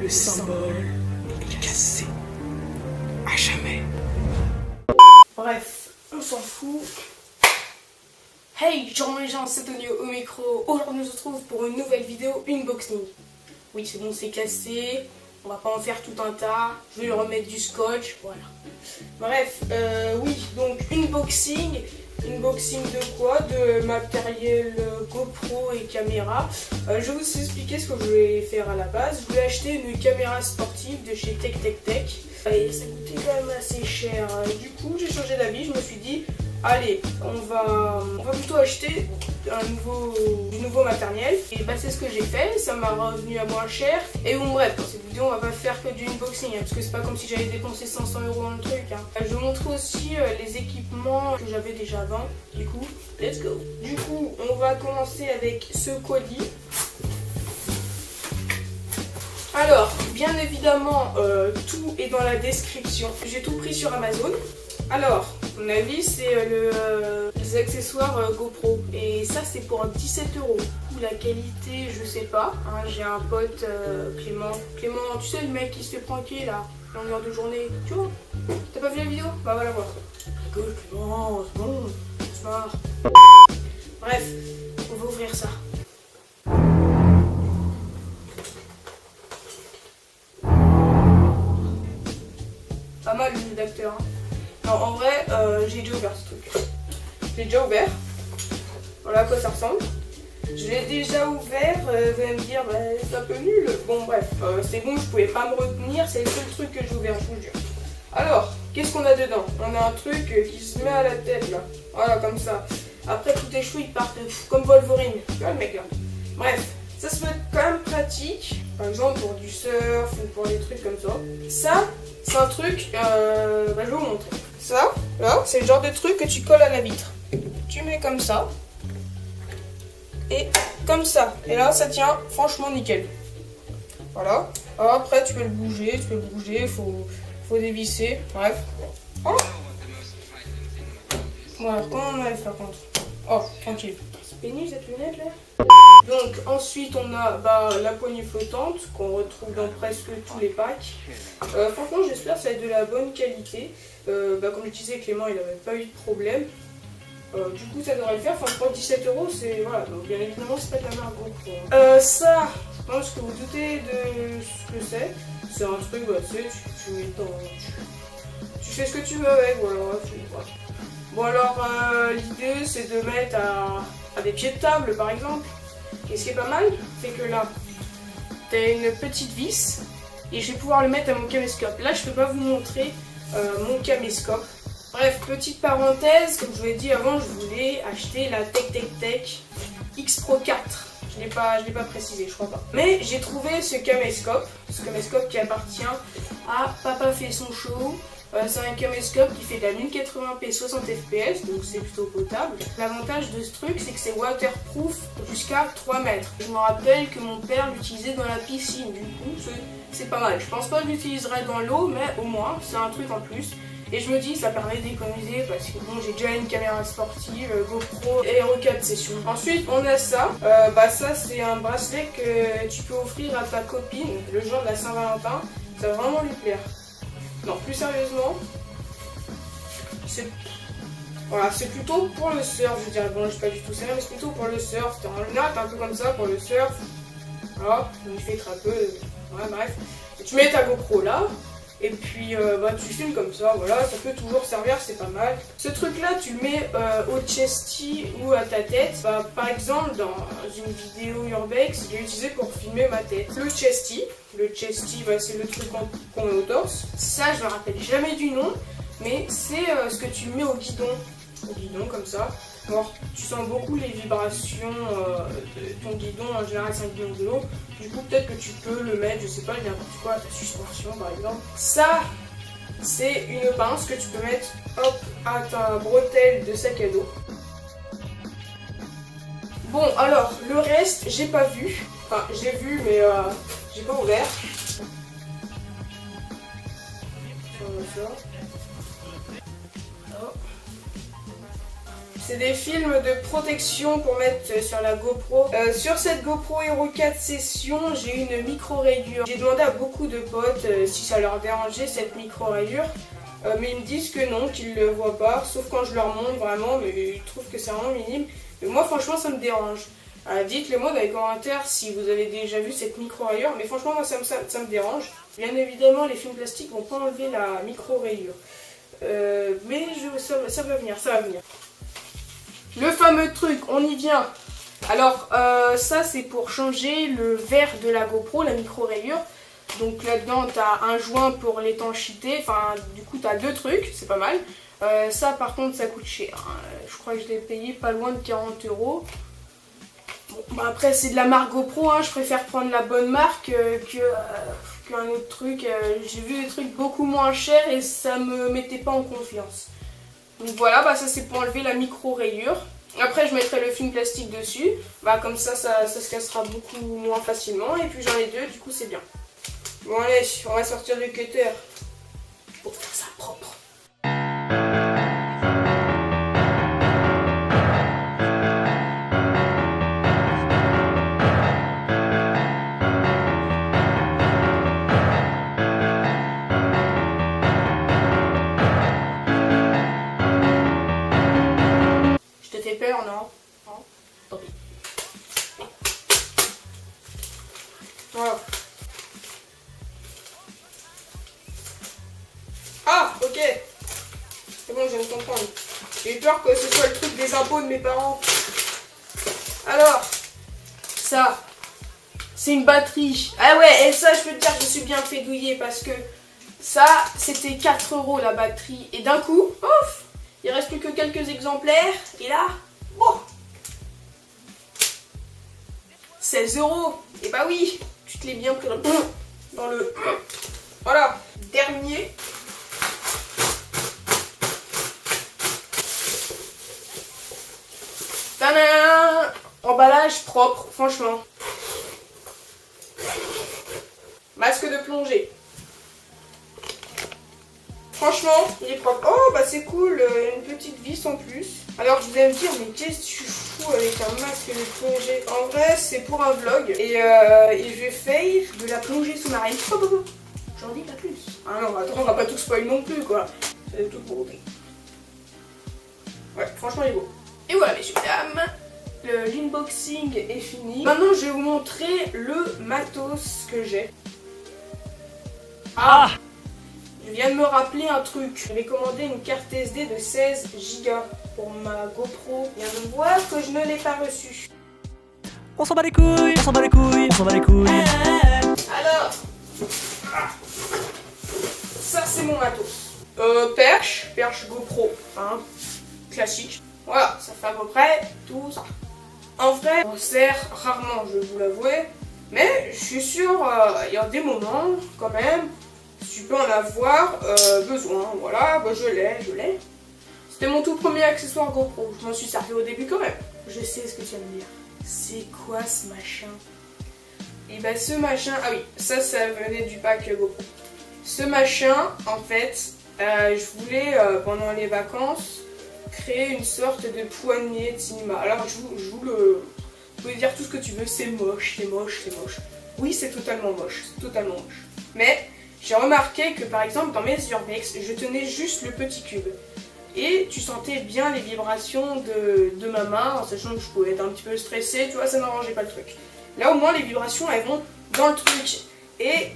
le symbole est cassé. À jamais. Bref, on s'en fout. Hey, genre les gens, c'est Tonio au micro. Aujourd'hui, on se retrouve pour une nouvelle vidéo unboxing. Oui, c'est bon, c'est cassé. On va pas en faire tout un tas. Je vais lui remettre du scotch. Voilà. Bref, oui, donc unboxing. Unboxing de quoi? De matériel GoPro et caméra. Je vais vous expliquer ce que je voulais faire à la base. Je voulais acheter une caméra sportive de chez Tech Tech Tech. Et ça coûtait quand même assez cher. Du coup, j'ai changé d'avis. Je me suis dit, allez, on va plutôt acheter du nouveau matériel. Et bah, c'est ce que j'ai fait. Ça m'a revenu à moins cher. Et bon, bref, dans cette vidéo, on va pas faire que du unboxing. Parce que c'est pas comme si j'avais dépensé 500 € dans le truc. Je vous montre aussi les équipements que j'avais déjà avant. Du coup, let's go. Du coup, on va commencer avec ce colis. Alors, bien évidemment, tout est dans la description. J'ai tout pris sur Amazon. Alors, mon avis, c'est les accessoires GoPro. Et ça, c'est pour 17 €. La qualité, je sais pas. Hein, j'ai un pote, Clément. Clément, tu sais, le mec qui se fait pranker là, longueur de journée. Tu vois? T'as pas vu la vidéo? Bah, va la voir. Écoute, Clément, c'est bon, c'est marre. Bref, on va ouvrir ça. Pas mal le jeu d'acteur. Hein. Non, en vrai, j'ai déjà ouvert ce truc. Je l'ai déjà ouvert. Voilà à quoi ça ressemble. Je l'ai déjà ouvert. Vous allez me dire, bah, c'est un peu nul. Bon, bref, c'est bon, je pouvais pas me retenir. C'est le seul truc que j'ai ouvert, je vous jure. Alors, qu'est-ce qu'on a dedans? On a un truc qui se met à la tête là. Voilà, comme ça. Après, tous tes cheveux ils partent comme Wolverine. Tu vois le mec là. Bref, ça se peut être quand même pratique. Par exemple, pour du surf ou pour des trucs comme ça. Ça, c'est un truc, je vais vous montrer. Ça, là, c'est le genre de truc que tu colles à la vitre. Tu mets comme ça. Et comme ça. Et là, ça tient franchement nickel. Voilà. Alors après, tu peux le bouger, faut dévisser. Bref. Oh. Bon, alors comment on enlève par contre? Oh, tranquille. C'est pénible cette lunette là. Donc ensuite on a la poignée flottante qu'on retrouve dans presque tous les packs. Franchement j'espère que ça va être de la bonne qualité. Comme je disais, Clément il n'avait pas eu de problème. Du coup ça devrait le faire. Enfin pour 17 €, c'est voilà, donc bien évidemment c'est pas de la marque GoPro. Ça, je pense que vous doutez de ce que c'est. C'est un truc, tu mets tu fais ce que tu veux avec, voilà. Bon alors l'idée c'est de mettre à des pieds de table par exemple. Et ce qui est pas mal, c'est que là, tu as une petite vis et je vais pouvoir le mettre à mon caméscope. Là, je peux pas vous montrer mon caméscope. Bref, petite parenthèse, comme je vous l'ai dit avant, je voulais acheter la Tech Tech Tech X Pro 4. Je l'ai pas précisé, je crois pas. Mais j'ai trouvé ce caméscope qui appartient à Papa fait son show. C'est un caméscope qui fait de la 1080p 60 fps, donc c'est plutôt potable. L'avantage de ce truc, c'est que c'est waterproof jusqu'à 3 mètres. Je me rappelle que mon père l'utilisait dans la piscine, du coup c'est pas mal. Je pense pas que je l'utiliserai dans l'eau, mais au moins c'est un truc en plus. Et je me dis, ça permet d'économiser parce que bon, j'ai déjà une caméra sportive, GoPro Hero 4 Session. Ensuite, on a ça. Ça, c'est un bracelet que tu peux offrir à ta copine le jour de la Saint-Valentin. Ça va vraiment lui plaire. Non, plus sérieusement, c'est plutôt pour le surf, je dirais. Bon, je suis pas du tout sérieux, mais c'est plutôt pour le surf. C'est un note un peu comme ça pour le surf. Voilà, il fait un peu. Ouais, bref. Et tu mets ta GoPro là, et puis tu filmes comme ça, voilà, ça peut toujours servir, c'est pas mal. Ce truc là, tu le mets au chesty ou à ta tête. Par exemple, dans une vidéo urbex, je l'ai utilisé pour filmer ma tête. Le chesty, c'est le truc qu'on met au torse. Ça, je me rappelle jamais du nom, mais c'est ce que tu mets au guidon comme ça. Alors, tu sens beaucoup les vibrations de ton guidon, en général c'est un guidon de l'eau. Du coup, peut-être que tu peux le mettre, je sais pas, n'importe quoi, à ta suspension par exemple. Ça, c'est une pince que tu peux mettre à ta bretelle de sac à dos. Bon, alors, le reste, j'ai pas vu. Enfin, j'ai vu, mais j'ai pas ouvert. C'est des films de protection pour mettre sur la GoPro. Sur cette GoPro Hero 4 Session, j'ai une micro-rayure. J'ai demandé à beaucoup de potes si ça leur dérangeait cette micro-rayure. Mais ils me disent que non, qu'ils ne le voient pas, sauf quand je leur montre vraiment, mais ils trouvent que c'est vraiment minime. Mais moi franchement ça me dérange. Dites-le moi dans les commentaires si vous avez déjà vu cette micro-rayure, mais franchement moi ça me dérange. Bien évidemment les films plastiques vont pas enlever la micro-rayure. Mais ça va venir, ça va venir. Le fameux truc, on y vient. Alors ça c'est pour changer le verre de la GoPro, la micro-rayure. Donc là-dedans t'as un joint pour l'étanchéité, enfin du coup t'as deux trucs, c'est pas mal. Ça par contre ça coûte cher, hein. Je crois que je l'ai payé pas loin de 40 €. Bon, bah après c'est de la marque GoPro, hein. Je préfère prendre la bonne marque qu'un autre truc. J'ai vu des trucs beaucoup moins chers et ça me mettait pas en confiance. Donc voilà, bah ça c'est pour enlever la micro-rayure. Après je mettrai le film plastique dessus, bah comme ça se cassera beaucoup moins facilement. Et puis j'en ai deux, du coup c'est bien. Bon allez, on va sortir le cutter pour faire ça propre. Je te fais peur, non? Non? Tant pis. Voilà. Ah, ok. C'est bon, je viens de comprendre. J'ai eu peur que ce soit le truc des impôts de mes parents. Alors, ça, c'est une batterie. Ah ouais, et ça, je peux te dire que je suis bien fait douiller parce que ça, c'était 4 € la batterie. Et d'un coup, ouf, il reste plus que quelques exemplaires. Et là, bon, 16 €. Et bah oui, tu te l'es bien pris dans le... Voilà, dernier. Tadam! Emballage propre, franchement. Masque de plongée. Franchement, il est propre. Oh, bah c'est cool, une petite vis en plus. Alors, vous allez me dire, mais qu'est-ce que tu fous avec un masque de plongée? En vrai, c'est pour un vlog. Et je vais faire de la plongée sous-marine. J'en dis pas plus. Ah non, attends, on va pas tout spoil non plus, quoi. C'est tout pour vous. Ouais, franchement, il est beau. Et voilà, messieurs, dames, l'unboxing est fini. Maintenant, je vais vous montrer le matos que j'ai. Ah! Je viens de me rappeler un truc. J'avais commandé une carte SD de 16 Go pour ma GoPro. Je viens de voir que je ne l'ai pas reçue. On s'en bat les couilles, on s'en bat les couilles, on s'en bat les couilles. Alors, ça c'est mon matos. Perche GoPro, hein, classique. Voilà, ça fait à peu près tout ça. En vrai, on sert rarement, je vais vous l'avouer, mais je suis sûr, il y a des moments, quand même, tu peux en avoir besoin. Voilà, bah je l'ai. C'était mon tout premier accessoire GoPro. Je m'en suis servi au début quand même. Je sais ce que tu vas me dire. C'est quoi ce machin? Et bah ce machin, ah oui, ça venait du pack GoPro. Ce machin, en fait, je voulais, pendant les vacances, créer une sorte de poignée de cinéma. Alors je vous le... Vous pouvez dire tout ce que tu veux, c'est moche, c'est moche, c'est moche. Oui, c'est totalement moche, Mais j'ai remarqué que par exemple dans mes urbex, je tenais juste le petit cube. Et tu sentais bien les vibrations de ma main, en sachant que je pouvais être un petit peu stressée, tu vois, ça n'arrangeait pas le truc. Là au moins les vibrations elles vont dans le truc. Et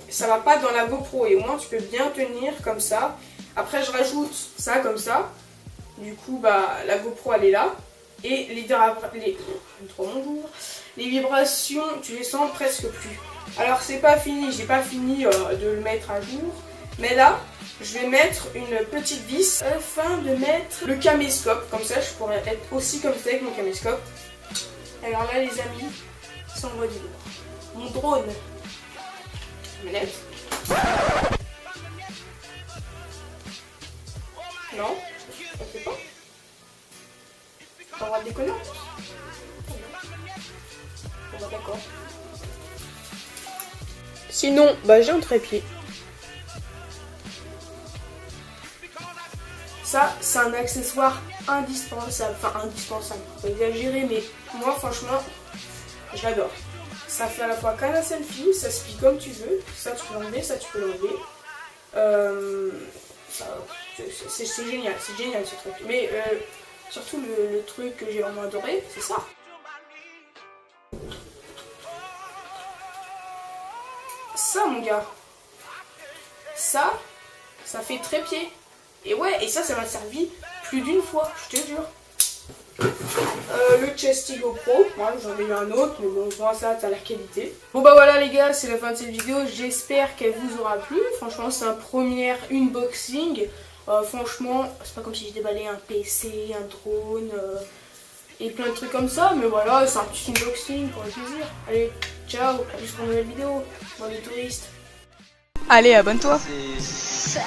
ça va pas dans la GoPro, et au moins tu peux bien tenir comme ça. Après je rajoute ça comme ça, du coup bah la GoPro elle est là, et les vibrations tu les sens presque plus. Alors c'est pas fini, j'ai pas fini de le mettre à jour, mais là je vais mettre une petite vis afin de mettre le caméscope, comme ça je pourrais être aussi comme ça avec mon caméscope. Alors là les amis, ça envoie du lourd. Mon drone, manette. Non, ça fait pas. On va déconner. Bon bah d'accord. Sinon, bah j'ai un trépied. Ça, c'est un accessoire indispensable. Enfin, indispensable, faut pas exagérer, mais moi, franchement, je l'adore. Ça fait à la fois qu'un selfie, ça se plie comme tu veux. Ça, tu peux l'enlever, ça, tu peux l'enlever. C'est génial ce truc. Mais surtout, le truc que j'ai vraiment adoré, c'est ça. Ça, mon gars. Ça fait trépied. Et ouais, et ça m'a servi plus d'une fois, je te jure. Le Chestigo Pro, moi j'en ai eu un autre, mais bon, moi ça a la qualité. Bon bah voilà les gars, c'est la fin de cette vidéo, j'espère qu'elle vous aura plu. Franchement, c'est un premier unboxing. Franchement, c'est pas comme si je déballais un PC, un drone et plein de trucs comme ça, mais voilà, c'est un petit unboxing pour le plaisir. Allez, ciao, à plus pour une nouvelle vidéo. Moi les touristes. Allez, abonne-toi. C'est...